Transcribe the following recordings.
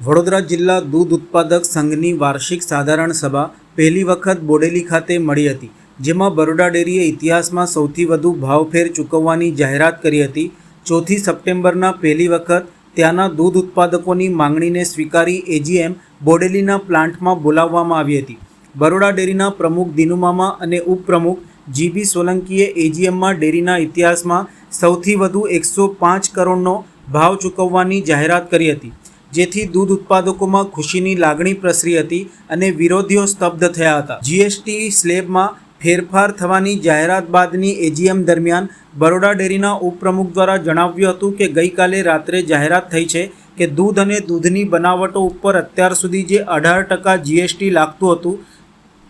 વડોદરા જિલ્લા દૂધ ઉત્પાદક સંઘની વાર્ષિક સાધારણ સભા પહેલી વખત બોડેલી ખાતે મળી હતી, જેમાં બરોડા ડેરીએ ઇતિહાસમાં સૌથી વધુ ભાવફેર ચૂકવવાની જાહેરાત કરી હતી। 4 સપ્ટેમ્બરના પહેલી વખત ત્યાંના દૂધ ઉત્પાદકોની માંગણીને સ્વીકારી એજીએમ બોડેલીના પ્લાન્ટમાં બોલાવવામાં આવી હતી। બરોડા ડેરીના પ્રમુખ દિનુમામા અને ઉપપ્રમુખ જીબી સોલંકીએ એજીએમમાં ડેરીના ઇતિહાસમાં સૌથી વધુ 105 કરોડનો ભાવ ચૂકવવાની જાહેરાત કરી હતી, જેથી દૂધ ઉત્પાદકોમાં ખુશીની લાગણી પ્રસરી હતી અને વિરોધીઓ સ્તબ્ધ થયા હતા। જીએસટી સ્લેબમાં ફેરફાર થવાની જાહેરાત બાદની એજીએમ દરમિયાન બરોડા ડેરીના ઉપપ્રમુખ દ્વારા જણાવ્યું હતું કે ગઈકાલે રાત્રે જાહેરાત થઈ છે કે દૂધ અને દૂધની બનાવટો ઉપર અત્યાર સુધી જે 18% જીએસટી લાગતું હતું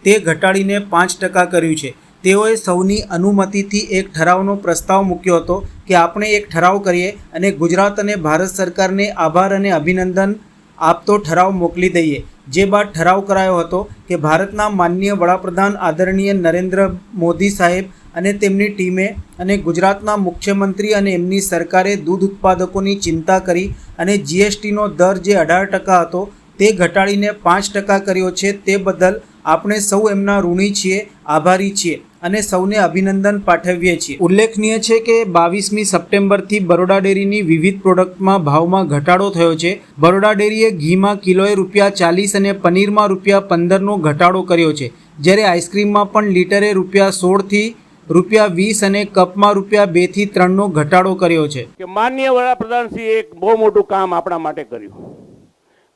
તે ઘટાડીને 5% કર્યું છે। તેઓએ સૌની અનુમતિથી એક ઠરાવનો પ્રસ્તાવ મૂક્યો હતો કે આપણે એક ઠરાવ કરીએ અને ગુજરાત અને ભારત સરકારને આભાર અને અભિનંદન આપતો ઠરાવ મોકલી દઈએ। જે બાદ ઠરાવ કરાયો હતો કે ભારતના માનનીય વડાપ્રધાન આદરણીય નરેન્દ્ર મોદી સાહેબ અને તેમની ટીમે અને ગુજરાતના મુખ્યમંત્રી અને એમની સરકારે દૂધ ઉત્પાદકોની ચિંતા કરી અને જીએસટીનો દર જે 18% હતો તે ઘટાડીને 5% કર્યો છે। તે બદલ આપણે સૌ એમના ઋણી છીએ, આભારી છીએ અને સૌને અભિનંદન પાઠવીએ છીએ। ઉલ્લેખનીય છે કે 22મી સપ્ટેમ્બરથી બરોડા ડેરીની વિવિધ પ્રોડક્ટમાં ભાવમાં ઘટાડો થયો છે। બરોડા ડેરીએ ઘીમાં કિલોએ ₹40 અને પનીરમાં ₹15નો ઘટાડો કર્યો છે, જ્યારે આઈસ્ક્રીમમાં પણ લીટરે ₹16 થી ₹20 અને કપમાં ₹2 થી ₹3નો ઘટાડો કર્યો છે। કે માનનીય વડાપ્રધાનશ્રીએ એક બહુ મોટું કામ આપણા માટે કર્યું।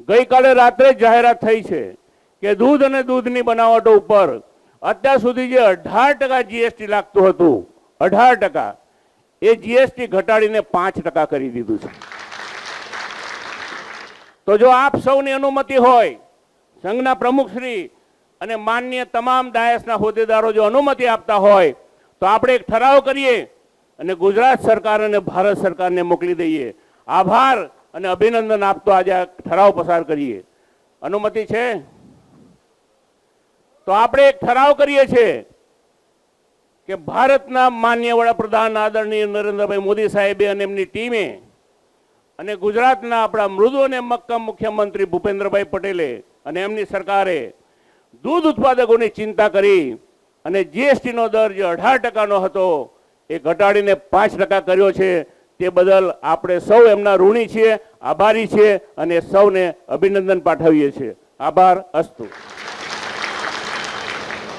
ગઈકાલે રાત્રે જાહેરાત થઈ છે કે દૂધ અને દૂધની બનાવટો ઉપર અત્યાર સુધી જે 18% જીએસટી લાગતું હતું 18%, એ જીએસટી ઘટાડીને 5% કરી દીધું છે। તો જો આપ સૌની અનુમતિ હોય, સંઘના પ્રમુખશ્રી અને માનનીય તમામ ડાયસના હોદ્દેદારો જો અનુમતિ આપતા હોય તો આપણે એક ઠરાવ કરીએ અને ગુજરાત સરકાર અને ભારત સરકારને મોકલી દઈએ। આભાર અને અભિનંદન આપતો આજે આ ઠરાવ પસાર કરીએ। અનુમતિ છે તો આપણે એક ઠરાવ કરીએ છીએ કે ભારતના માનનીય વડાપ્રધાન આદરણીય નરેન્દ્રભાઈ મોદી સાહેબે અને એમની ટીમે અને ગુજરાતના આપણા મૃદુ અને મક્કમ મુખ્યમંત્રી ભૂપેન્દ્રભાઈ પટેલે અને એમની સરકારે દૂધ ઉત્પાદકોની ચિંતા કરી અને જીએસટીનો દર જે 18%નો હતો એ ઘટાડીને 5% કર્યો છે। તે બદલ આપણે સૌ એમના ઋણી છીએ, આભારી છીએ અને સૌને અભિનંદન પાઠવીએ છીએ। આભાર અસ્તુ।